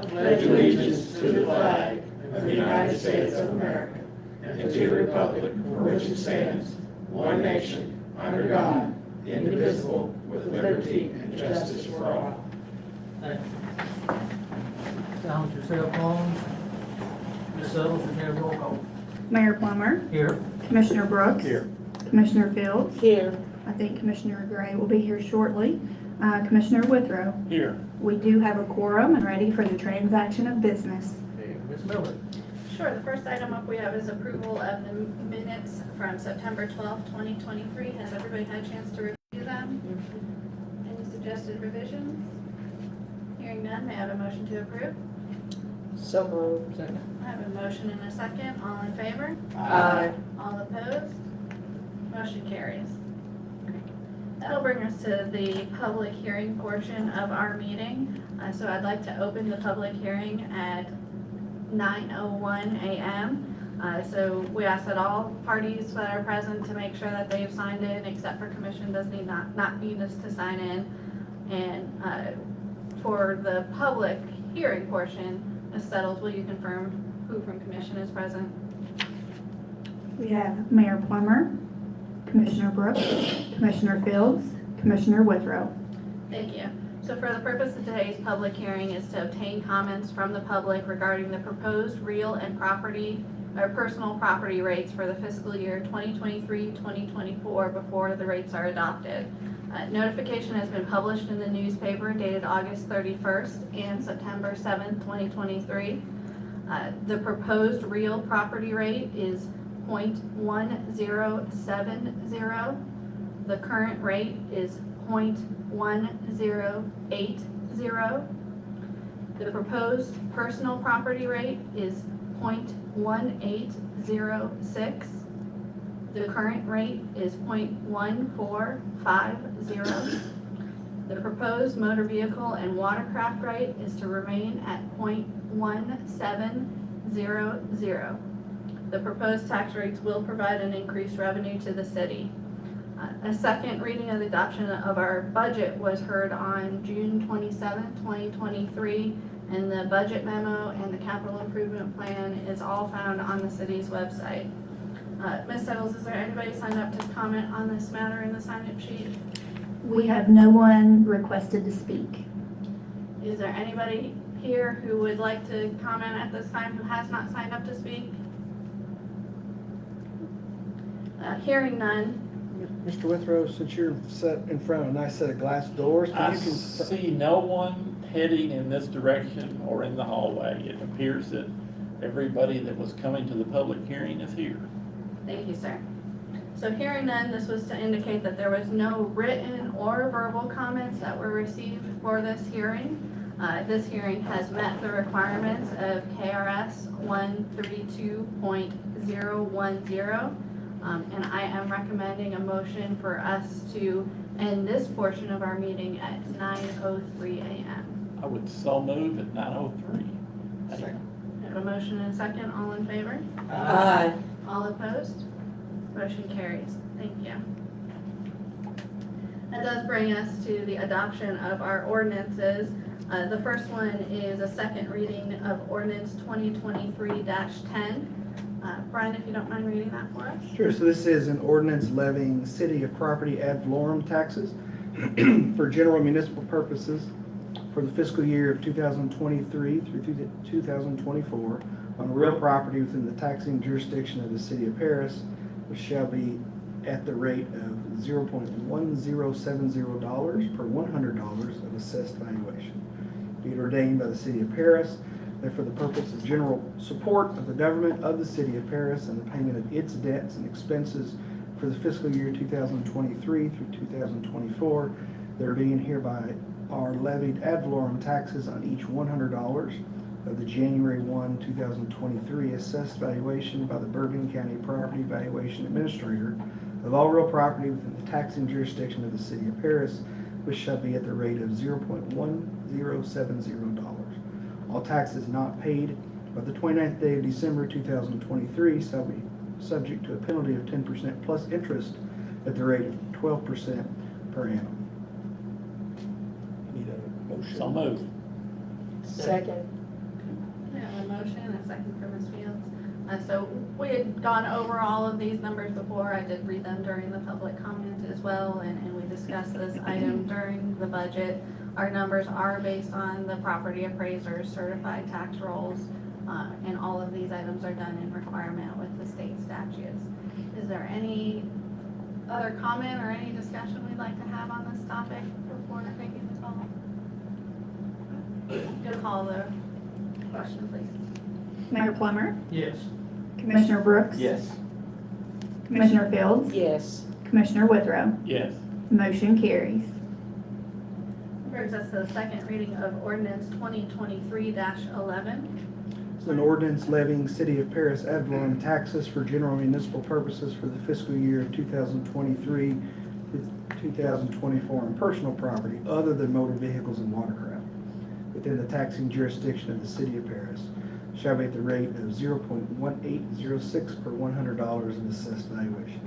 pledge allegiance to the flag of the United States of America and to the republic for which it stands, one nation, under God, indivisible, with liberty and justice for all. Thank you. Silence your cell phones. Ms. Suttles, you have roll call. Mayor Plummer, Here. Commissioner Brooks. Here. Commissioner Fields. Here. I think Commissioner Gray will be here shortly. Commissioner Withrow. Here. We do have a quorum and ready for the transaction of business. Okay, Ms. Miller. Sure, the first item up we have is approval of the minutes from September 12th, 2023. Has everybody had a chance to review them? Any suggested revisions? Hearing none, may I have a motion to approve? So moved. Second. I have a motion and a second. All in favor? Aye. All opposed? Motion carries. That'll bring us to the public hearing portion of our meeting. So I'd like to open the public hearing at 9:01 a.m. So we ask that all parties that are present to make sure that they've signed in, except for commission does not need us to sign in. And for the public hearing portion, Ms. Settles, will you confirm who from commission is present? We have Mayor Plummer, Commissioner Brooks, Commissioner Fields, Commissioner Withrow. Thank you. So for the purpose of today's public hearing is to obtain comments from the public regarding the proposed real and property or personal property rates for the fiscal year 2023-2024 before the rates are adopted. Notification has been published in the newspaper dated August 31st and September 7th, 2023. The proposed real property rate is 0.1070. The current rate is 0.1080. The proposed personal property rate is 0.1806. The current rate is 0.1450. The proposed motor vehicle and watercraft rate is to remain at 0.1700. The proposed tax rates will provide an increased revenue to the city. A second reading of the adoption of our budget was heard on June 27, 2023, and the budget memo and the capital improvement plan is all found on the city's website. Ms. Settles, is there anybody signed up to comment on this matter in the sign-up sheet? We have no one requested to speak. Is there anybody here who would like to comment at this time who has not signed up to speak? Hearing none. Mr. Withrow, since you're set in front of a nice set of glass doors, I can you see no one heading in this direction or in the hallway. It appears that everybody that was coming to the public hearing is here. Thank you, sir. So hearing none, this was to indicate that there was no written or verbal comments that were received for this hearing. This hearing has met the requirements of KRS 132.010. And I am recommending a motion for us to end this portion of our meeting at 9:03 a.m. I would so move at 9:03. Second. I have a motion and a second. All in favor? Aye. All opposed? Motion carries. Thank you. That does bring us to the adoption of our ordinances. The first one is a second reading of ordinance 2023-10. Brian, if you don't mind reading that for us. Sure, so this is an ordinance levying city of property ad valorem taxes for general municipal purposes for the fiscal year of 2023 through 2024 on real property within the taxing jurisdiction of the city of Paris, which shall be at the rate of $0.1070 per $100 of assessed valuation. Be it ordained by the city of Paris that for the purpose of general support of the government of the city of Paris and the payment of its debts and expenses for the fiscal year 2023 through 2024, there being hereby are levied ad valorem taxes on each $100 of the January 1, 2023 assessed valuation by the Bourbon County Property Valuation Administrator of all real property within the taxing jurisdiction of the city of Paris, which shall be at the rate of $0.1070. All taxes not paid by the 29th day of December 2023 shall be subject to a penalty of 10% plus interest at the rate of 12% per annum. Need a motion? So moved. Second. have a motion and a second for Ms. Fields. So we had gone over all of these numbers before. I did read them during the public comment as well, and we discussed this item during the budget. Our numbers are based on the property appraisers, certified tax rolls, and all of these items are done in requirement with the state statutes. Is there any other comment or any discussion we'd like to have on this topic before taking the call? Go call the question, please. Mayor Plummer, Yes. Commissioner Brooks. Yes. Commissioner Fields, Yes. Commissioner Withrow. Yes. Motion carries. Brings us to the second reading of ordinance 2023-11. It's an ordinance levying City of Paris ad valorem taxes for general municipal purposes for the fiscal year of 2023 to 2024 on personal property other than motor vehicles and watercraft within the taxing jurisdiction of the City of Paris, shall be at the rate of 0.1806 per $100 of assessed valuation.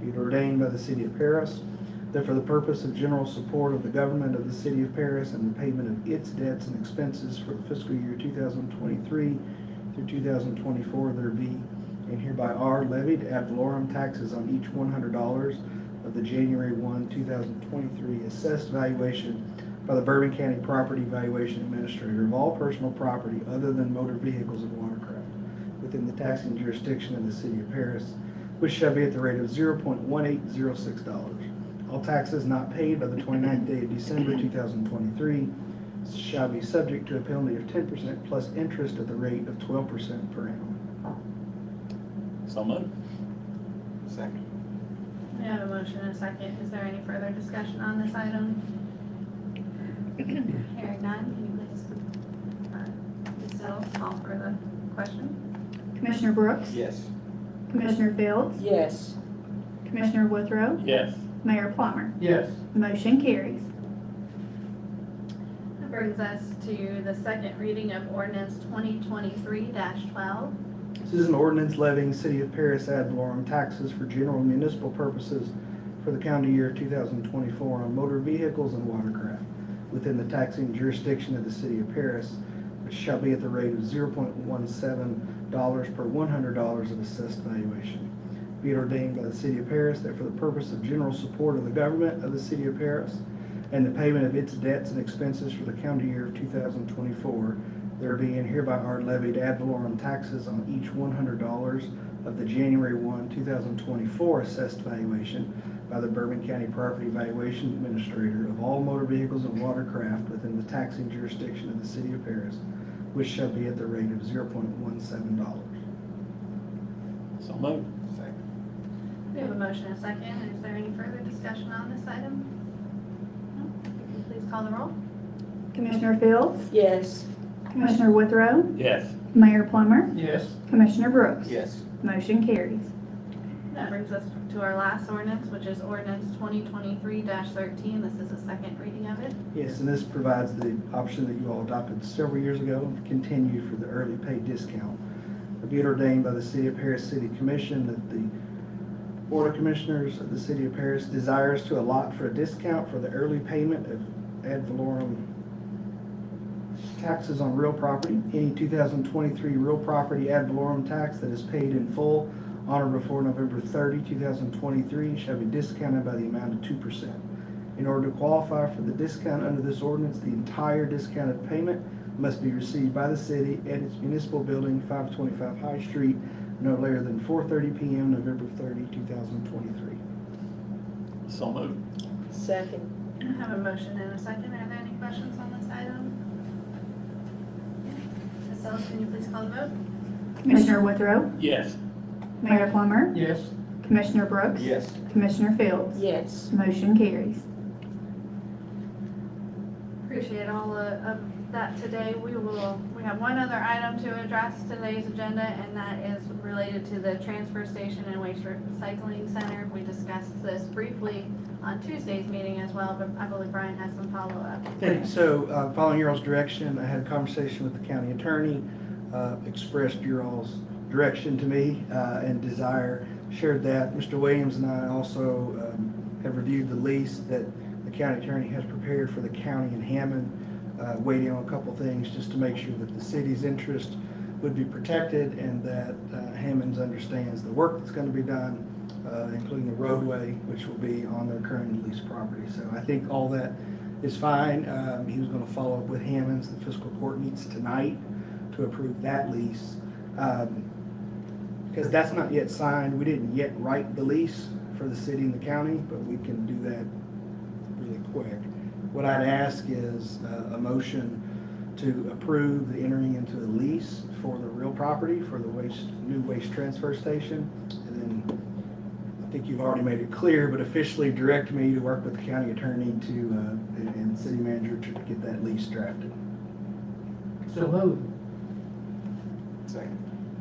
Be it ordained by the City of Paris that for the purpose of general support of the government of the City of Paris and the payment of its debts and expenses for the fiscal year 2023 through 2024, there be and hereby are levied ad valorem taxes on each $100 of the January 1, 2023 assessed valuation by the Bourbon County Property Valuation Administrator of all personal property other than motor vehicles and watercraft within the taxing jurisdiction of the City of Paris, which shall be at the rate of $0.1806. All taxes not paid by the 29th day of December 2023 shall be subject to a penalty of 10% plus interest at the rate of 12% per annum. So moved. Second. We have a motion and a second. Is there any further discussion on this item? Hearing none, can you please, Ms. Sells, call for the question? Commissioner Brooks. Yes. Commissioner Fields, Yes. Commissioner Withrow, Yes. Mayor Plummer. Yes. Motion carries. That brings us to the second reading of ordinance 2023-12. This is an ordinance levying City of Paris ad valorem taxes for general municipal purposes for the calendar year 2024 on motor vehicles and watercraft within the taxing jurisdiction of the City of Paris, which shall be at the rate of $0.17 per $100 of assessed valuation. Be it ordained by the City of Paris that for the purpose of general support of the government of the City of Paris and the payment of its debts and expenses for the calendar year of 2024, there be and hereby are levied ad valorem taxes on each $100 of the January 1, 2024 assessed valuation by the Bourbon County Property Valuation Administrator of all motor vehicles and watercraft within the taxing jurisdiction of the City of Paris, which shall be at the rate of $0.17. So moved. Second. We have a motion and a second. Is there any further discussion on this item? No? Can you please call the roll? Commissioner Fields, Yes. Commissioner Withrow, Yes. Mayor Plummer, Yes. Commissioner Brooks. Yes. Motion carries. That brings us to our last ordinance, which is ordinance 2023-13. This is the second reading of it. Yes, and this provides the option that you all adopted several years ago, continue for the early pay discount. Be it ordained by the City of Paris City Commission that the Board of Commissioners of the City of Paris desires to allot for a discount for the early payment of ad valorem taxes on real property. Any 2023 real property ad valorem tax that is paid in full on or before November 30, 2023 shall be discounted by the amount of 2%. In order to qualify for the discount under this ordinance, the entire discounted payment must be received by the city at its municipal building, 525 High Street, no later than 4:30 p.m. November 30, 2023. So moved. Second. I have a motion and a second. Are there any questions on this item? Ms. Sells, can you please call the vote? Commissioner Withrow, Yes. Mayor Plummer, Yes. Commissioner Brooks, Yes. Commissioner Fields. Yes. Motion carries. Appreciate all of that today. We have one other item to address today's agenda, and that is related to the transfer station and waste recycling center. We discussed this briefly on Tuesday's meeting as well, but I believe Brian has some follow-up. Thank you. So, following your all's direction, I had a conversation with the county attorney, expressed your all's direction to me and desire, shared that. Mr. Williams and I also have reviewed the lease that the county attorney has prepared for the county in Hammond waiting on a couple things just to make sure that the city's interest would be protected and that Hammonds understands the work that's going to be done, including the roadway, which will be on their current leased property. So I think all that is fine. He was going to follow up with Hammonds. The fiscal court meets tonight to approve that lease. Because that's not yet signed. We didn't yet write the lease for the city and the county, but we can do that really quick. What I'd ask is a motion to approve the entering into a lease for the real property for the new waste transfer station. And then I think you've already made it clear, but officially direct me to work with the county attorney and city manager to get that lease drafted. So moved.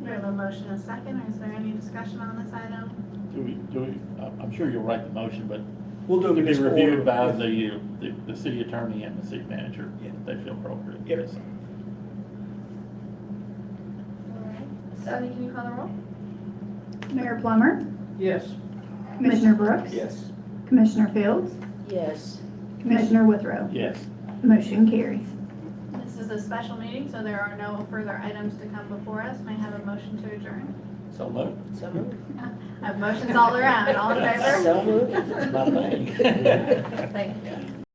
We have a motion and a second. Is there any discussion on this item? I'm sure you'll write the motion, but We'll do to it be in this reviewed order. by the city attorney and the city manager, if they feel appropriate. Yep. Yes. All right. Sonny, can you call the roll? Mayor Plummer, Yes. Commissioner Brooks, Yes. Commissioner Fields, Yes. Commissioner Withrow. Yes. Motion carries. This is a special meeting, so there are no further items to come before us. May I have a motion to adjourn? So moved. So moved. I have motions all around. All in favor? So moved. It's my thing. Thank you.